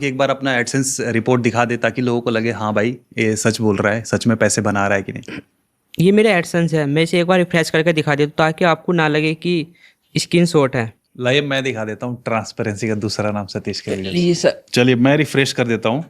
एक बार अपना AdSense report दिखा दे ताकि लोगों को लगे हाँ भाई ये सच बोल रहा है, सच में पैसे बना रहा है कि नहीं। ये मेरे एडसेंस है, मैं इसे एक बार रिफ्रेश करके दिखा देता हूँ ताकि आपको ना लगे कि स्क्रीनशॉट है। लाइव मैं दिखा देता हूँ, ट्रांसपेरेंसी का दूसरा नाम सतीश के लिए। जी सर। चलिए मैं रिफ्रेश कर देता हूँ।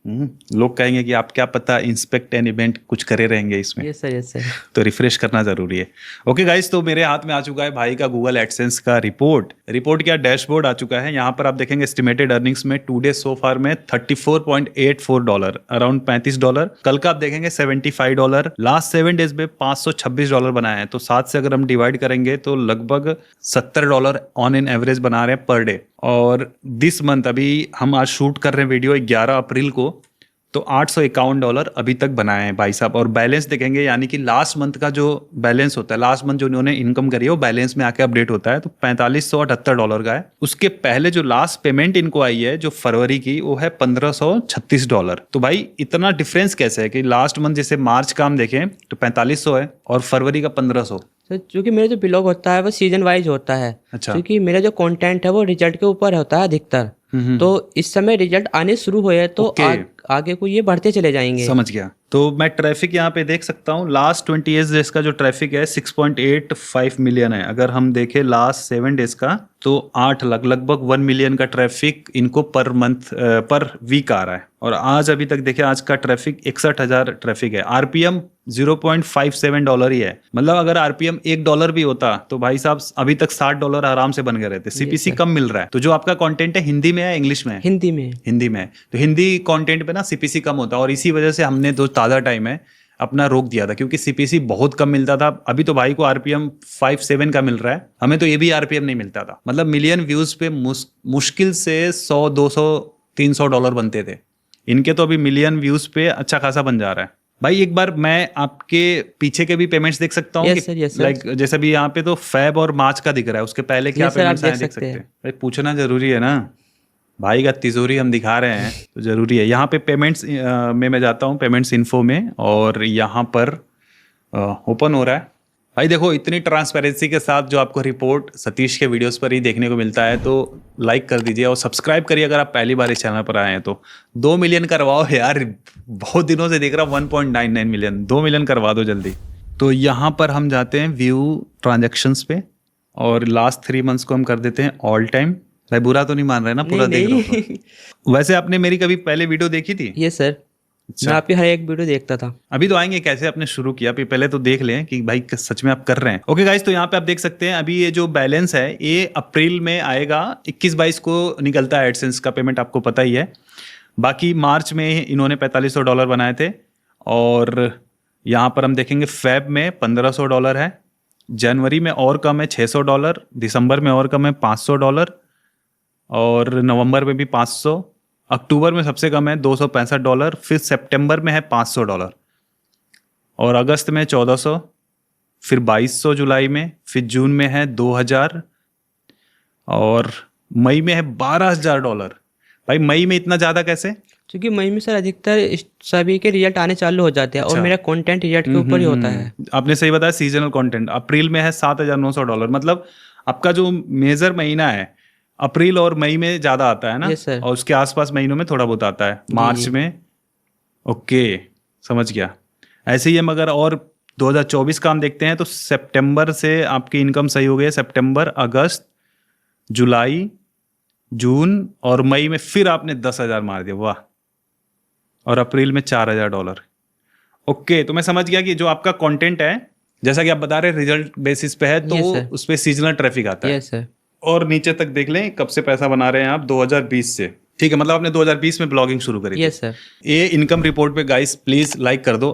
लोग कहेंगे कि आप क्या पता इंस्पेक्ट एन इवेंट कुछ करे रहेंगे इसमें। Yes sir, yes sir. तो रिफ्रेश करना जरूरी है। ओके गाइस, तो मेरे हाथ में आ चुका है भाई का गूगल एडसेंस का रिपोर्ट क्या डैशबोर्ड आ चुका है। यहाँ पर आप देखेंगे एस्टिमेटेड अर्निंग्स में टू डे सो फार में $34.84, अराउंड $35। कल का आप देखेंगे $75, लास्ट 7 डेज में $526 बनाए हैं। तो 7 से अगर हम डिवाइड करेंगे तो लगभग $70 ऑन एन एवरेज बना रहे हैं पर डे। और दिस मंथ, अभी हम आज शूट कर रहे हैं वीडियो 11 अप्रैल को, तो $851 अभी तक बनाए हैं भाई साहब। और बैलेंस देखेंगे, यानी कि लास्ट मंथ का जो बैलेंस होता है, लास्ट मंथ जो उन्होंने इनकम करी है वो बैलेंस में आके अपडेट होता है, तो $4578 का है। उसके पहले जो लास्ट पेमेंट इनको आई है जो फरवरी की, वो है $1536। तो भाई इतना डिफरेंस कैसे है कि लास्ट मंथ जैसे मार्च का हम देखें तो 4500 है और फरवरी का 1500। सर क्योंकि मेरा जो ब्लॉग होता है वो सीजन वाइज होता है। अच्छा। क्योंकि मेरा जो कंटेंट है वो रिजल्ट के ऊपर होता है अधिकतर। तो इस समय रिजल्ट आने शुरू हुए हैं, तो आगे को ये बढ़ते चले जाएंगे। समझ गया। तो मैं ट्रैफिक यहाँ पे देख सकता हूँ, लास्ट 28 डेज का जो ट्रैफिक है 6.85 मिलियन है। अगर हम देखें लास्ट 7 डेज का तो 8 लाख, लगभग 1 मिलियन का ट्रैफिक इनको पर मंथ पर वीक आ रहा है। और आज अभी तक देखें आज का ट्रैफिक 61,000 ट्रैफिक है। आरपीएम $0.57 ही है। मतलब अगर आरपीएम $1 भी होता तो भाई साहब अभी तक $60 आराम से बन गए रहते। सीपीसी कम मिल रहा है। तो जो आपका कंटेंट है हिंदी में है इंग्लिश में है? हिंदी में। हिंदी में। तो हिंदी कंटेंट पे ना सीपीसी कम होता है, और इसी वजह से हमने जो ताज़ा टाइम है अपना रोक दिया था, क्योंकि सीपीसी बहुत कम मिलता था। अभी तो भाई को आरपीएम 57 का मिल रहा है, हमें तो ये भी आरपीएम नहीं मिलता था। मतलब मिलियन व्यूज पे मुश्किल से 100, 200, $300 बनते थे। इनके तो अभी मिलियन व्यूज पे अच्छा खासा बन जा रहा है। भाई एक बार मैं आपके पीछे के भी पेमेंट्स देख सकता हूँ? yes, sir. लाइक जैसे भी यहाँ पे तो फैब और मार्च का दिख रहा है, उसके पहले क्या पेमेंट्स आए देख सकते हैं। भाई पूछना जरूरी है ना, भाई का तिजोरी हम दिखा रहे हैं तो जरूरी है। यहाँ पे पेमेंट्स में मैं जाता हूँ, पेमेंट्स इन्फो में, और यहाँ पर ओपन हो रहा है। भाई देखो इतनी ट्रांसपेरेंसी के साथ जो आपको रिपोर्ट सतीश के वीडियोस पर ही देखने को मिलता है, तो लाइक कर दीजिए और सब्सक्राइब करिए अगर आप पहली बार इस चैनल पर आए हैं तो। 2 मिलियन करवाओ यार, बहुत दिनों से देख रहा हूँ 1.99 मिलियन, 2 मिलियन करवा दो जल्दी। तो यहाँ पर हम जाते हैं व्यू ट्रांजेक्शंस पे, और लास्ट 3 मंथ्स को हम कर देते हैं ऑल टाइम। भाई बुरा तो नहीं मान रहे ना, पूरा देख रहा हूँ। वैसे आपने मेरी कभी पहले वीडियो देखी थी? Yes sir. मैं आपकी हर एक वीडियो देखता था। अभी तो आएंगे कैसे आपने शुरू किया, पहले तो देख लें कि भाई सच में आप कर रहे हैं। ओके गाइस, तो यहाँ पे आप देख सकते हैं अभी ये जो बैलेंस है ये अप्रैल में आएगा, 21-22 को निकलता है एडसेंस का पेमेंट, आपको पता ही है। बाकी मार्च में इन्होंने $4500 बनाए थे, और यहाँ पर हम देखेंगे फेब में $1500 है, जनवरी में और कम है $600, दिसंबर में और कम है $500, और नवंबर में भी 500, अक्टूबर में सबसे कम है $265, फिर सितंबर में है $500, और अगस्त में 1400, फिर 2200 जुलाई में, फिर जून में है 2000, और मई में है $12,000। भाई मई में इतना ज़्यादा कैसे? क्योंकि मई में सर अधिकतर सभी के रिजल्ट आने चालू हो जाते हैं। अच्छा। और मेरा कंटेंट रिजल्ट के ऊपर ही होता है। आपने सही बताया, सीजनल कंटेंट। अप्रैल में है $7,900, मतलब आपका जो मेजर महीना है अप्रैल और मई में ज़्यादा आता है ना। yes, sir. और उसके आसपास महीनों में थोड़ा बहुत आता है, मार्च में। ओके समझ गया। ऐसे ही हम अगर और 2024 का हम देखते हैं तो सितंबर से आपकी इनकम सही हो गई है। सितंबर, अगस्त, जुलाई, जून और मई में फिर आपने 10,000 मार दिया, वाह। और अप्रैल में $4,000। ओके, तो मैं समझ गया कि जो आपका कंटेंट है, जैसा कि आप बता रहे रिजल्ट बेसिस पे है, तो उस पर सीजनल ट्रैफिक आता है। yes, sir. और नीचे तक देख लें कब से पैसा बना रहे हैं आप, 2020 से। ठीक है, मतलब आपने 2020 में ब्लॉगिंग शुरू करी। Yes sir. ये इनकम रिपोर्ट पे गाइस प्लीज लाइक कर दो।